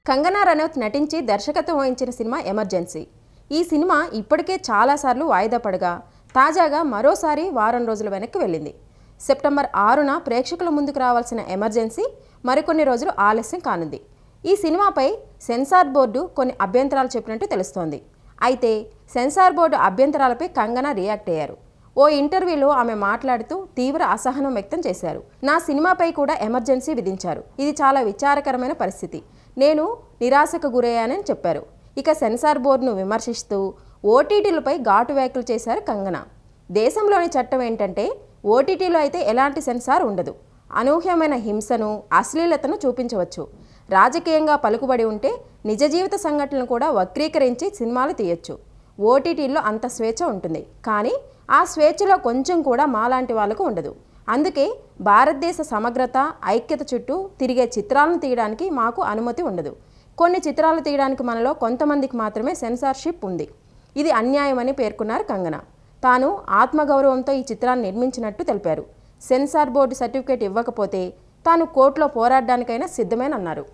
కంగనా రనౌత్ నటించి దర్శకత్వం వహించిన సినిమా ఎమర్జెన్సీ. ఈ సినిమా ఇప్పటికే చాలాసార్లు వాయిదా పడగా తాజాగా మరోసారి వారం రోజుల వెనక్కి వెళ్ళింది. సెప్టెంబర్ 6న ప్రేక్షకుల ముందుకు రావాల్సిన ఎమర్జెన్సీ మరికొన్ని రోజులు ఆలస్యం కానుంది. ఈ సినిమాపై సెన్సార్ బోర్డు కొన్ని అభ్యంతరాలు చెప్పినట్టు తెలుస్తోంది. అయితే సెన్సార్ బోర్డు అభ్యంతరాలపై కంగనా రియాక్ట్ అయ్యారు. ఓ ఇంటర్వ్యూలో ఆమె మాట్లాడుతూ తీవ్ర అసహనం వ్యక్తం చేశారు. నా సినిమాపై కూడా ఎమర్జెన్సీ విధించారు. ఇది చాలా విచారకరమైన పరిస్థితి. నేను నిరాశకు గురయ్యానని చెప్పారు. ఇక సెన్సార్ బోర్డును విమర్శిస్తూ ఓటీటీలపై ఘాటు వ్యాఖ్యలు చేశారు కంగనా. దేశంలోని చట్టం ఏంటంటే ఓటీటీలో అయితే ఎలాంటి సెన్సార్ ఉండదు. అనూహ్యమైన హింసను, అశ్లీలతను చూపించవచ్చు. రాజకీయంగా పలుకుబడి ఉంటే నిజ జీవిత సంఘటనలు కూడా వక్రీకరించి సినిమాలు తీయొచ్చు. ఓటీటీల్లో అంత స్వేచ్ఛ ఉంటుంది. కానీ ఆ స్వేచ్ఛలో కొంచెం కూడా మాలాంటి వాళ్ళకు ఉండదు. అందుకే భారతదేశ సమగ్రత, ఐక్యత చుట్టూ తిరిగే చిత్రాలను తీయడానికి మాకు అనుమతి ఉండదు. కొన్ని చిత్రాలు తీయడానికి మనలో కొంతమందికి మాత్రమే సెన్సార్షిప్ ఉంది. ఇది అన్యాయమని పేర్కొన్నారు కంగనా. తాను ఆత్మగౌరవంతో ఈ చిత్రాన్ని నిర్మించినట్టు తెలిపారు. సెన్సార్ బోర్డు సర్టిఫికేట్ ఇవ్వకపోతే తాను కోర్టులో పోరాడడానికైనా సిద్ధమేనన్నారు.